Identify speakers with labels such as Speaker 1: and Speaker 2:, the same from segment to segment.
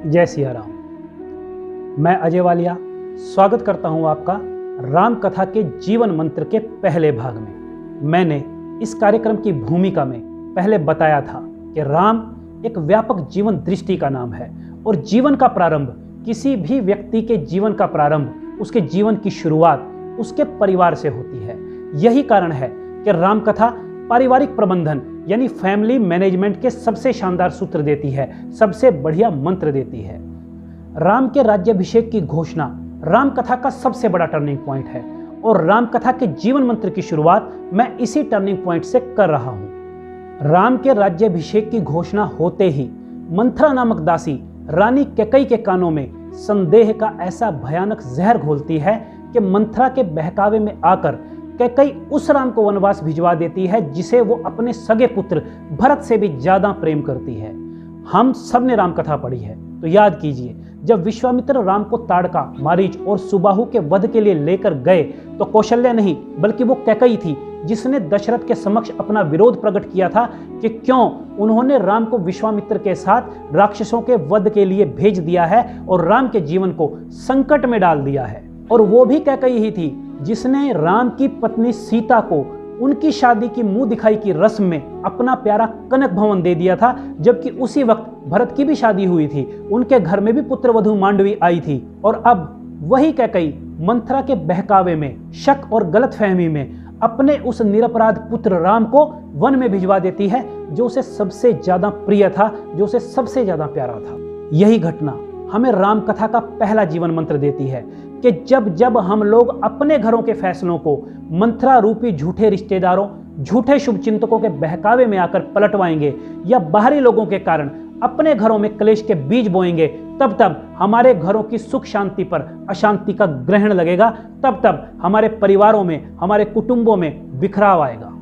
Speaker 1: जय सिया राम। मैं अजय वालिया स्वागत करता हूं आपका राम कथा के जीवन मंत्र के पहले भाग में। मैंने इस कार्यक्रम की भूमिका में पहले बताया था कि राम एक व्यापक जीवन दृष्टि का नाम है और जीवन का प्रारंभ, किसी भी व्यक्ति के जीवन का प्रारंभ, उसके जीवन की शुरुआत उसके परिवार से होती है। यही कारण है कि राम कथा पारिवारिक प्रबंधन यानी फैमिली मैनेजमेंट के सबसे शानदार सूत्र देती है, सबसे बढ़िया मंत्र देती है। राम के राज्याभिषेक की घोषणा राम कथा का सबसे बड़ा टर्निंग पॉइंट है और राम कथा के जीवन मंत्र की शुरुआत मैं इसी टर्निंग पॉइंट से कर रहा हूं। राम के राज्याभिषेक की घोषणा होते ही मंथरा नामक दासी रानी कैकेयी के कानों में संदेह का ऐसा भयानक जहर घोलती है कि मंथरा के बहकावे में आकर कैकेयी उस राम को वनवास भिजवा देती है जिसे वो अपने सगे पुत्र भरत से भी ज्यादा प्रेम करती है। हम सब ने राम कथा पढ़ी है तो याद कीजिए, जब विश्वामित्र राम को ताड़का, मारीच और सुबाहु के वध के लिए लेकर गए तो कौशल्या नहीं बल्कि वो कैकेयी थी जिसने दशरथ के समक्ष अपना विरोध प्रकट किया था कि क्यों उन्होंने राम को विश्वामित्र के साथ राक्षसों के वध के लिए भेज दिया है और राम के जीवन को संकट में डाल दिया है। और वो भी कैकेयी ही थी जिसने राम की पत्नी सीता को उनकी शादी की मुंह दिखाई की रस्म में अपना प्यारा कनक भवन दे दिया था, जबकि उसी वक्त भरत की भी शादी हुई थी, उनके घर में भी पुत्रवधू मांडवी आई थी। और अब वही कैकेयी मंथरा के बहकावे में, शक और गलतफहमी में अपने उस निरपराध पुत्र राम को वन में भिजवा देती है जो उसे सबसे ज्यादा प्रिय था, जो उसे सबसे ज्यादा प्यारा था। यही घटना हमें राम कथा का पहला जीवन मंत्र देती है कि जब जब हम लोग अपने घरों के फैसलों को मंथरा रूपी झूठे रिश्तेदारों, झूठे शुभचिंतकों के बहकावे में आकर पलटवाएंगे या बाहरी लोगों के कारण अपने घरों में क्लेश के बीज बोएंगे, तब तब हमारे घरों की सुख शांति पर अशांति का ग्रहण लगेगा, तब तब हमारे परिवारों में, हमारे कुटुंबों में बिखराव आएगा।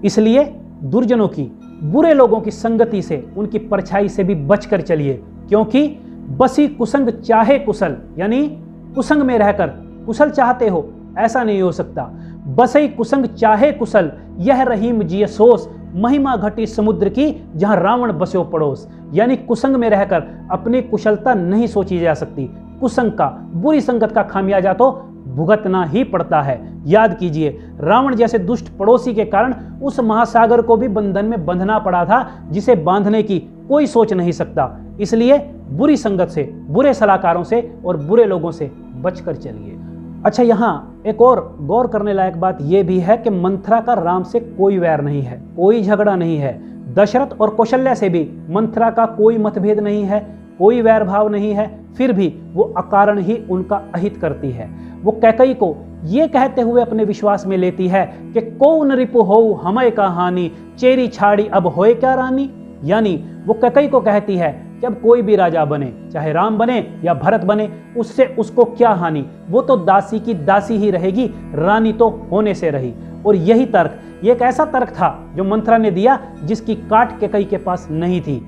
Speaker 1: इसलिए दुर्जनों की, बुरे लोगों की संगति से, उनकी परछाई से भी बचकर चलिए, क्योंकि बसी कुसंग चाहे कुशल, यानी कुसंग में रहकर कुशल चाहते हो ऐसा नहीं हो सकता। बसई कुसंग चाहे कुशल, यह रहीम जिय सोस, महिमा घटी समुद्र की जहां रावण बस्यो पड़ोस। यानी कुसंग में रहकर अपनी कुशलता नहीं सोची जा सकती। कुसंग का, बुरी संगत का खामियाजा तो भुगतना ही पड़ता है। याद कीजिए, रावण जैसे दुष्ट पड़ोसी के कारण उस महासागर को भी बंधन में बंधना पड़ा था जिसे बांधने की कोई सोच नहीं सकता। इसलिए बुरी संगत से, बुरे सलाहकारों से और बुरे लोगों से बचकर चलिए। अच्छा, यहाँ एक और गौर करने लायक बात यह भी है कि मंथरा का राम से कोई वैर नहीं है, कोई झगड़ा नहीं है। दशरथ और कौशल्या से भी मंथरा का कोई मतभेद नहीं है, कोई वैर भाव नहीं है, फिर भी वो अकारण ही उनका अहित करती है। वो कैकेयी को ये कहते हुए अपने विश्वास में लेती है कि कौन रिपु हो हमें का हानि, चेरी छाड़ी अब होए क्या रानी। यानी वो कैकेयी को कहती है कि अब कोई भी राजा बने, चाहे राम बने या भरत बने, उससे उसको क्या हानि, वो तो दासी की दासी ही रहेगी, रानी तो होने से रही। और यही तर्क, ये एक ऐसा तर्क था जो मंथरा ने दिया जिसकी काट कैकेयी के पास नहीं थी।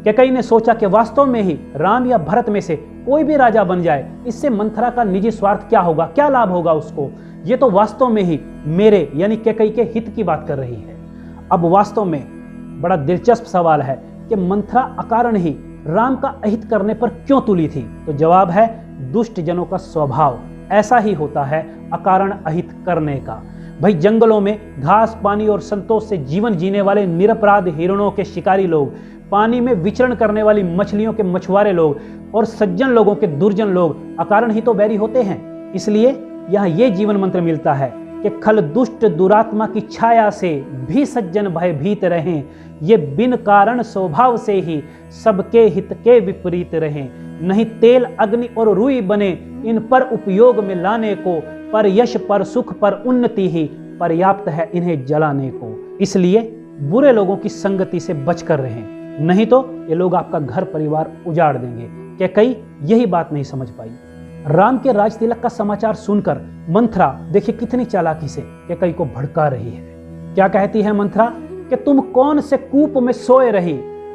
Speaker 1: कैकेयी ने सोचा कि वास्तव में ही राम या भरत में से कोई भी राजा बन जाए, इससे मंथरा का निजी स्वार्थ क्या होगा, क्या लाभ होगा उसको। ये तो वास्तव में ही मेरे यानी कैकेयी के हित की बात कर रही है। अब वास्तव में बड़ा दिलचस्प सवाल है कि मंथरा अकारण ही राम का अहित करने पर क्यों तुली थी। तो जवाब है, दुष्ट जनों का स्वभाव ऐसा ही होता है, अकारण अहित करने का। भाई, जंगलों में घास, पानी और संतोष से जीवन जीने वाले निरपराध हिरणों के शिकारी लोग, पानी में विचरण करने वाली मछलियों के मछुआरे लोग और सज्जन लोगों के दुर्जन लोग अकारण ही तो बैरी होते हैं। इसलिए यहाँ ये जीवन मंत्र मिलता है कि खल दुष्ट दुरात्मा की छाया से भी सज्जन भयभीत रहें, ये बिन कारण स्वभाव से ही सबके हित के विपरीत रहें। नहीं तेल, अग्नि और रुई बने इन पर उपयोग में लाने को, पर यश, पर सुख, पर उन्नति ही पर्याप्त है इन्हें जलाने को। इसलिए बुरे लोगों की संगति से बचकर रहें, नहीं तो ये लोग आपका घर परिवार उजाड़ देंगे। कैकेयी यही बात नहीं समझ पाई। राम के राज तिलक का समाचार सुनकर मंथरा देखिए कितनी चालाकी से कैकेयी को भड़का रही है। क्या कहती है मंथरा कि तुम कौन से कूप में सोए रही,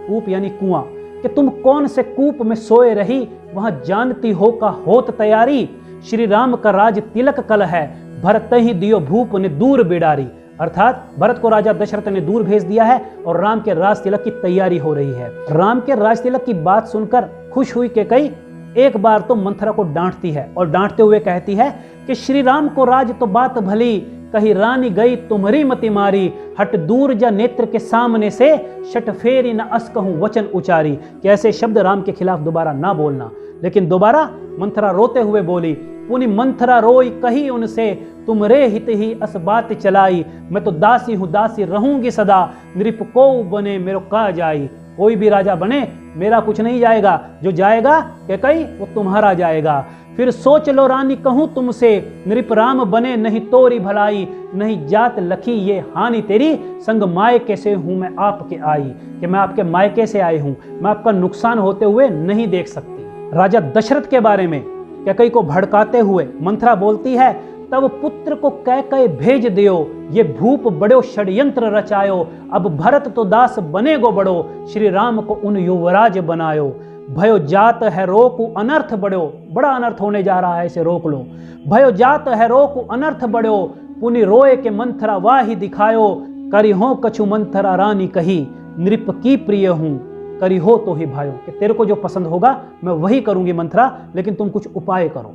Speaker 1: कूप यानी कुआं, कि तुम कौन से कूप में सोए रही, वहां जानती हो का होत तैयारी। श्री राम का राज तिलक कल है, भरत ही दियो भूप ने दूर बिडारी। अर्थात भरत को राजा दशरथ ने दूर भेज दिया है और राम के राज तिलक की तैयारी हो रही है। राम के राज तिलक की बात सुनकर खुश हुई कैकई एक बार तो मंथरा को डांटती है और डांटते हुए कहती है कि श्री राम को राज तो बात भली, कही रानी गई तुम्हारी मति मारी, हट दूर जा नेत्र के सामने से, शट फेरी न अस कहूं वचन उचारी, कि ऐसे शब्द राम के खिलाफ दोबारा ना बोलना। लेकिन दोबारा मंथरा रोते हुए बोली, पुनि मंथरा रोई कही उनसे, तुम रे हित ही अस बात चलाई, मैं तो दासी हूं दासी रहूंगी सदा, नृप को बने मेरो का जाई। कोई भी राजा बने मेरा कुछ नहीं जाएगा, जो जाएगा कैकई वो तुम्हारा जाएगा। फिर सोच लो रानी कहूं तुमसे, नृप राम बने नहीं तोरी भलाई, नहीं जात लखी ये हानि तेरी, संग मायके से हूं मैं आपके आई, कि मैं आपके मायके से आई हूं, मैं आपका नुकसान होते हुए नहीं देख सकती। राजा दशरथ के बारे में कैकई को भड़काते हुए मंथरा बोलती है, तब पुत्र को कैकय भेज दियो, ये भूप बड़ो षड्यंत्र रचायो, अब भरत तो दास बने गो बड़ो, श्री राम को उन युवराज बनायो। भयो जात है रोकु अनर्थ बड़ो, बड़ा अनर्थ होने जा रहा है, इसे रोक लो। भयो जात है रोकु अनर्थ बड़ो, पुनि रोए के मंथरा वाही दिखायो, करी हो कछु मंथरा रानी कही, नृप की प्रिय हूं करी हो तो ही भायो, कि तेरे को जो पसंद होगा मैं वही करूंगी मंथरा, लेकिन तुम कुछ उपाय करो।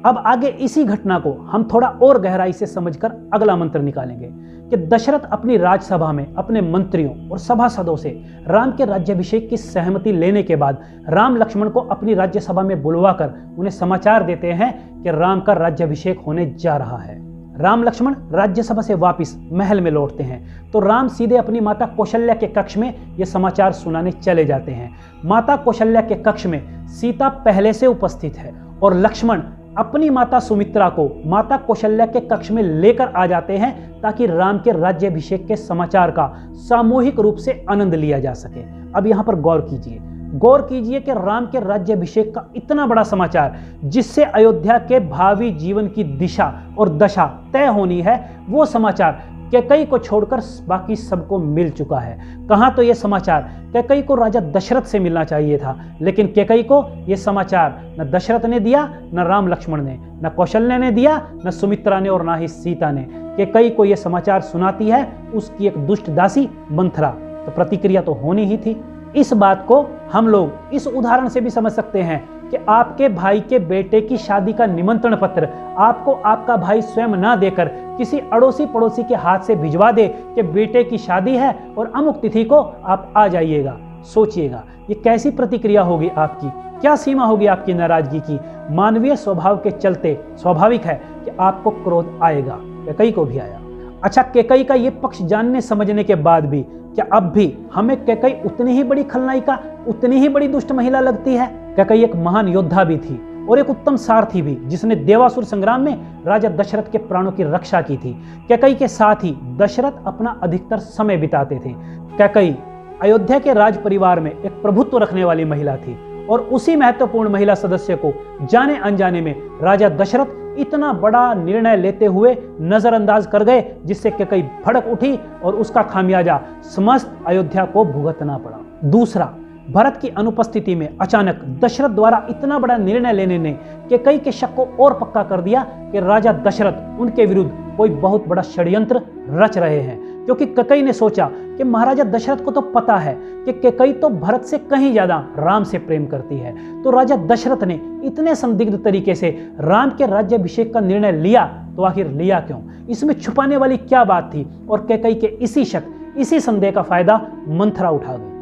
Speaker 1: अब आगे इसी घटना को हम थोड़ा और गहराई से समझकर अगला मंत्र निकालेंगे कि दशरथ अपनी राजसभा में अपने मंत्रियों और सभासदों से राम के राज्याभिषेक की सहमति लेने के बाद राम लक्ष्मण को अपनी राज्यसभा में बुलवाकर उन्हें समाचार देते हैं कि राम का राज्याभिषेक होने जा रहा है। राम लक्ष्मण राज्यसभा से वापस महल में लौटते हैं तो राम सीधे अपनी माता कौशल्या के कक्ष में ये समाचार सुनाने चले जाते हैं। माता कौशल्या के कक्ष में सीता पहले से उपस्थित है और लक्ष्मण अपनी माता सुमित्रा को माता कौशल्या के कक्ष में लेकर आ जाते हैं ताकि राम के राज्याभिषेक के समाचार का सामूहिक रूप से आनंद लिया जा सके। अब यहाँ पर गौर कीजिए कि राम के राज्याभिषेक का इतना बड़ा समाचार, जिससे अयोध्या के भावी जीवन की दिशा और दशा तय होनी है, वो समाचार कैकई को छोड़कर बाकी सबको मिल चुका है। कहाँ तो ये समाचार कैकई को राजा दशरथ से मिलना चाहिए था, लेकिन कैकई को ये समाचार न दशरथ ने दिया, न राम लक्ष्मण ने, न कौशल्या ने दिया, न सुमित्रा ने और न ही सीता ने। कैकई को ये समाचार सुनाती है उसकी एक दुष्ट दासी मंथरा। तो प्रतिक्रिया तो होनी ही थी। इस बात को हम लोग इस उदाहरण से भी समझ सकते हैं कि आपके भाई के बेटे की शादी का निमंत्रण पत्र आपको आपका भाई स्वयं ना देकर किसी अड़ोसी पड़ोसी के हाथ से भिजवा दे कि बेटे की शादी है और अमुक तिथि को आप आ जाइएगा। सोचिएगा ये कैसी प्रतिक्रिया होगी आपकी, क्या सीमा होगी आपकी नाराजगी की। मानवीय स्वभाव के चलते स्वाभाविक है कि आपको क्रोध आएगा, कैकई को भी आया। अच्छा, कैकई का ये पक्ष जानने समझने के बाद भी क्या अब भी हमें कैकई उतनी ही बड़ी खलनायिका, उतनी ही बड़ी दुष्ट महिला लगती है? कैकई एक महान योद्धा भी थी और एक उत्तम सारथी भी, जिसने देवासुर संग्राम में राजा दशरथ के प्राणों की रक्षा की थी। कैकई के साथ ही दशरथ अपना अधिकतर समय बिताते थे। कैकई अयोध्या के राज परिवार में एक प्रभुत्व रखने वाली महिला थी और उसी महत्वपूर्ण महिला सदस्य को जाने अनजाने में राजा दशरथ इतना बड़ा निर्णय लेते हुए नजरअंदाज कर गए, जिससे कैकई भड़क उठी और उसका खामियाजा समस्त अयोध्या को भुगतना पड़ा। दूसरा, भरत की अनुपस्थिति में अचानक दशरथ द्वारा इतना बड़ा निर्णय लेने ने कैकई के शक को और पक्का कर दिया कि राजा दशरथ उनके विरुद्ध कोई बहुत बड़ा षड्यंत्र रच रहे हैं, क्योंकि कैकई ने सोचा कि महाराजा दशरथ को तो पता है कि कैकई तो भरत से कहीं ज्यादा राम से प्रेम करती है, तो राजा दशरथ ने इतने संदिग्ध तरीके से राम के राज्याभिषेक का निर्णय लिया, तो आखिर लिया क्यों? इसमें छुपाने वाली क्या बात थी? और कैकई के इसी शक, इसी संदेह का फायदा मंथरा उठा गई।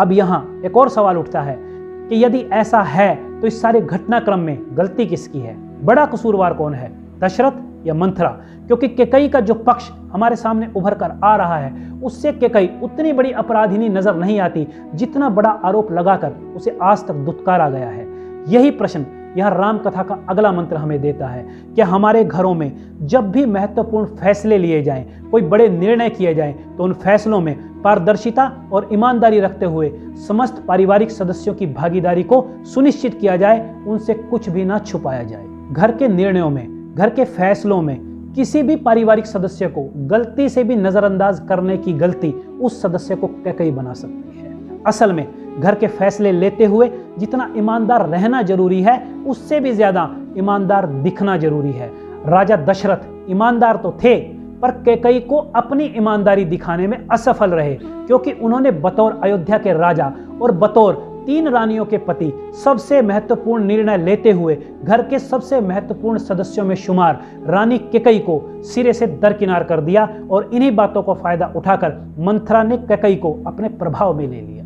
Speaker 1: अब यहाँ एक और सवाल उठता है कि यदि ऐसा है तो इस सारे घटनाक्रम में गलती किसकी है? बड़ा कसूरवार कौन है, दशरथ या मंथरा? क्योंकि कैकई का जो पक्ष हमारे सामने उभर कर आ रहा है उससे कैकई उतनी बड़ी अपराधिनी नजर नहीं आती जितना बड़ा आरोप लगाकर उसे आज तक दुत्कारा गया है। यही प्रश्न यह राम कथा का अगला मंत्र हमें देता है कि हमारे घरों में जब भी महत्वपूर्ण फैसले लिए जाएं, कोई बड़े निर्णय किए जाएं, तो उन फैसलों में पारदर्शिता और ईमानदारी रखते हुए समस्त पारिवारिक सदस्यों की भागीदारी को सुनिश्चित किया जाए, उनसे कुछ भी ना छुपाया जाए। घर के निर्णयों में, घर के फैसलों में किसी भी पारिवारिक सदस्य को गलती से भी नजरअंदाज करने की गलती उस सदस्य को कैकई बना सकती है। असल में घर के फैसले लेते हुए जितना ईमानदार रहना जरूरी है, उससे भी ज्यादा ईमानदार दिखना जरूरी है। राजा दशरथ ईमानदार तो थे, पर कैकई को अपनी ईमानदारी दिखाने में असफल रहे, क्योंकि उन्होंने बतौर अयोध्या के राजा और बतौर 3 रानियों के पति सबसे महत्वपूर्ण निर्णय लेते हुए घर के सबसे महत्वपूर्ण सदस्यों में शुमार रानी कैकेयी को सिरे से दरकिनार कर दिया और इन्हीं बातों को फायदा उठाकर मंथरा ने कैकेयी को अपने प्रभाव में ले लिया।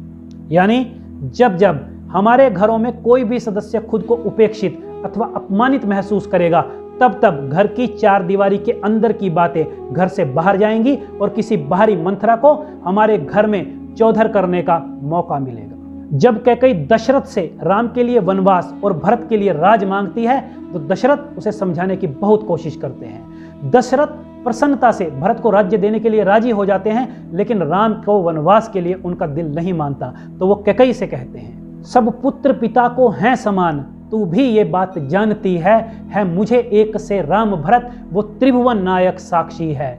Speaker 1: यानी जब जब हमारे घरों में कोई भी सदस्य खुद को उपेक्षित अथवा अपमानित महसूस करेगा, तब तब घर की 4 दीवारी के अंदर की बातें घर से बाहर जाएंगी और किसी बाहरी मंथरा को हमारे घर में चौधर करने का मौका मिलेगा। जब कैकेयी दशरथ से राम के लिए वनवास और भरत के लिए राज मांगती है तो दशरथ उसे समझाने की बहुत कोशिश करते हैं। दशरथ प्रसन्नता से भरत को राज्य देने के लिए राजी हो जाते हैं, लेकिन राम को वनवास के लिए उनका दिल नहीं मानता। तो वो कैकेयी से कहते हैं, सब पुत्र पिता को हैं समान, तू भी ये बात जानती है मुझे एक से राम भरत वो त्रिभुवन नायक साक्षी है।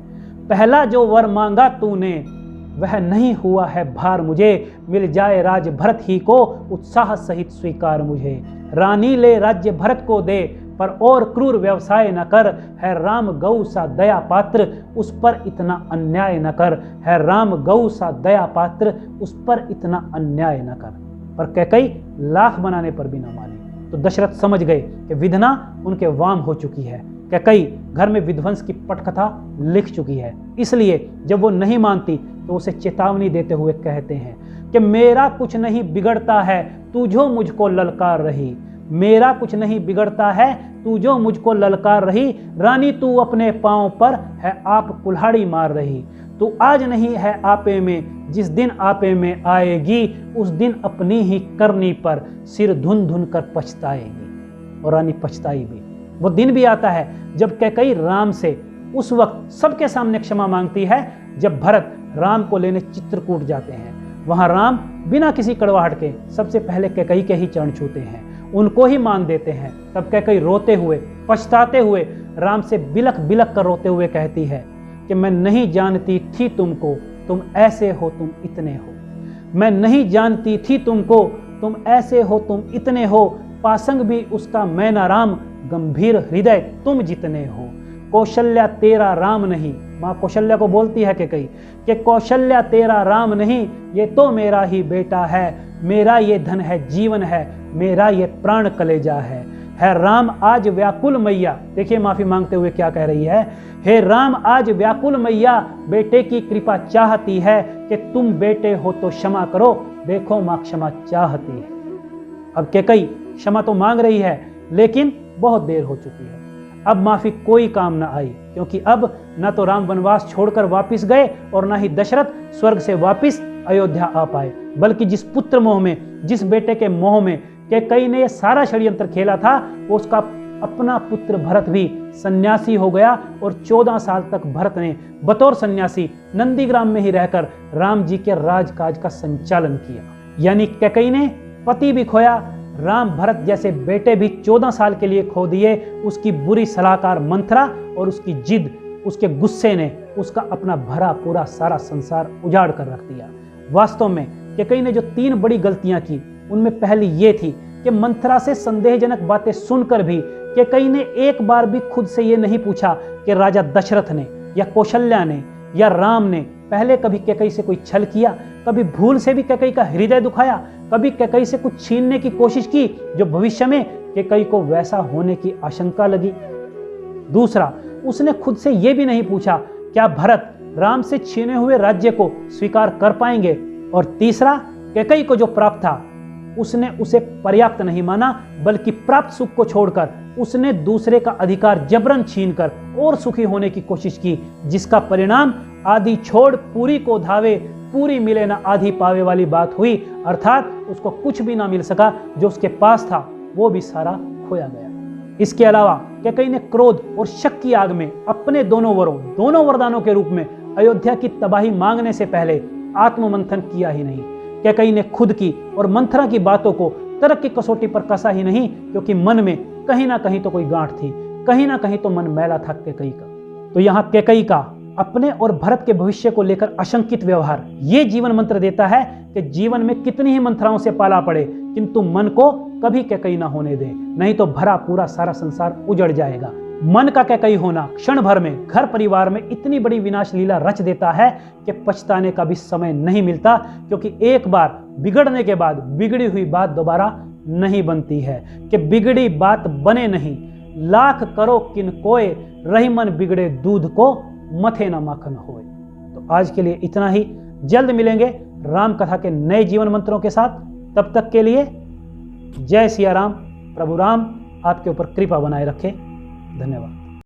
Speaker 1: पहला जो वर मांगा तूने वह नहीं हुआ है भार मुझे, मिल जाए राज भरत ही को उत्साह सहित स्वीकार मुझे। रानी ले राज्य भरत को दे पर और क्रूर व्यवसाय न कर, है राम गौ सा दया पात्र उस पर इतना अन्याय न कर, है राम गौ सा दया पात्र उस पर इतना अन्याय न कर। पर कैकेयी लाख बनाने पर भी न मानी। तो दशरथ समझ गए कि विधना उनके वाम हो चुकी है। कैकेयी घर में विध्वंस की पटकथा लिख चुकी है। इसलिए जब वो नहीं मानती तो उसे चेतावनी देते हुए कहते हैं कि मेरा कुछ नहीं बिगड़ता है तू जो मुझको ललकार रही, मेरा कुछ नहीं बिगड़ता है तू जो मुझको ललकार रही। रानी तू अपने पांव पर है आप कुल्हाड़ी मार रही, तू आज नहीं है आपे में जिस दिन आपे में आएगी, उस दिन अपनी ही करनी पर सिर धुन धुन कर पछताएगी। और रानी पछताई भी। वो दिन भी आता है जब कैकेयी राम से उस वक्त सबके सामने क्षमा मांगती है जब भरत राम को लेने चित्रकूट जाते हैं। वहां राम बिना किसी कड़वाहट के सबसे पहले कैकेयी के ही चरण छूते हैं, उनको ही मान देते हैं। तब कैकेयी रोते हुए पछताते हुए राम से बिलख बिलख कर रोते हुए कहती है कि मैं नहीं जानती थी तुमको, तुम ऐसे हो तुम इतने हो। मैं नहीं जानती थी तुमको, तुम ऐसे हो तुम इतने हो। पासंग भी उसका मैं ना राम, गंभीर हृदय तुम जितने हो। कौशल्या तेरा राम नहीं, माँ कौशल्या को बोलती है कैकेयी कि कौशल्या तेरा राम नहीं, ये तो मेरा ही बेटा है, मेरा ये धन है जीवन है, मेरा ये प्राण कलेजा है राम आज व्याकुल मैया। देखिए माफी मांगते हुए क्या कह रही है, हे राम आज व्याकुल मैया बेटे की कृपा चाहती है कि तुम बेटे हो तो क्षमा करो, देखो माँ क्षमा चाहती है। अब कैकेयी क्षमा तो मांग रही है लेकिन बहुत देर हो चुकी है। अब माफी कोई काम ना आई, क्योंकि अब ना तो राम वनवास छोड़कर वापिस गए और ना ही दशरथ स्वर्ग से वापिस अयोध्या आ पाए, बल्कि जिस पुत्र मोह में, जिस बेटे के मोह में कैकेयी ने यह सारा षड्यंत्र खेला था, वो उसका अपना पुत्र भरत भी सन्यासी हो गया। और 14 साल तक भरत ने बतौर सन्यासी नंदीग्राम में ही रहकर राम जी के राजकाज का संचालन किया। यानी कैकेयी ने पति भी खोया, राम भरत जैसे बेटे भी 14 साल के लिए खो दिए। उसकी बुरी सलाहकार मंथरा और उसकी जिद, उसके गुस्से ने उसका अपना भरा पूरा सारा संसार उजाड़ कर रख दिया। वास्तव में कैकेयी ने जो 3 बड़ी गलतियां की, उनमें पहली ये थी कि मंथरा से संदेहजनक बातें सुनकर भी कैकेयी ने एक बार भी खुद से ये नहीं पूछा कि राजा दशरथ ने या कौशल्या ने या राम ने पहले कभी कैकेयी से कोई छल किया, कभी भूल से भी कैकेयी का हृदय दुखाया, कभी कैकेयी से कुछ छीनने की कोशिश की जो भविष्य में कैकेयी को वैसा होने की आशंका लगी। दूसरा, उसने खुद से यह भी नहीं पूछा क्या भरत राम से छीने हुए राज्य को स्वीकार कर पाएंगे। और तीसरा, कैकेयी को जो प्राप्त था उसने उसे पर्याप्त नहीं माना, बल्कि प्राप्त सुख को छोड़कर उसने दूसरे का अधिकार जबरन छीनकर और सुखी होने की कोशिश की, जिसका परिणाम आधी छोड़ पूरी को धावे, पूरी मिले ना आधी पावे वाली बात हुई। अर्थात उसको कुछ भी ना मिल सका, जो उसके पास था वो भी सारा खोया गया। इसके अलावा कैकेयी ने क्रोध और शक की आग में अपने दोनों वरदानों के रूप में अयोध्या की तबाही मांगने से पहले आत्ममंथन किया ही नहीं। कैकेयी ने खुद की और मंथरा की बातों को तर्क की कसौटी पर कसा ही नहीं, क्योंकि मन में कहीं ना कहीं तो कोई गांठ थी, कहीं ना कहीं तो मन मैला था कैकेयी का। तो यहाँ कैकेयी का अपने और भरत के भविष्य को लेकर आशंकित व्यवहार ये जीवन मंत्र देता है कि जीवन में कितनी ही मंथराओं से पाला पड़े, किंतु मन को कभी कैकेयी ना होने दे, नहीं तो भरा पूरा सारा संसार उजड़ जाएगा। मन का कैकेयी होना क्षण भर में घर परिवार में इतनी बड़ी विनाश लीला रच देता है कि पछताने का भी समय नहीं मिलता, क्योंकि एक बार बिगड़ने के बाद बिगड़ी हुई बात दोबारा नहीं बनती है, कि बिगड़ी बात बने नहीं, लाख करो किन कोय, रही मन बिगड़े दूध को मथे न माखन होए। तो आज के लिए इतना ही, जल्द मिलेंगे राम कथा के नए जीवन मंत्रों के साथ। तब तक के लिए जय सिया राम। प्रभु राम आपके ऊपर कृपा बनाए रखे। धन्यवाद।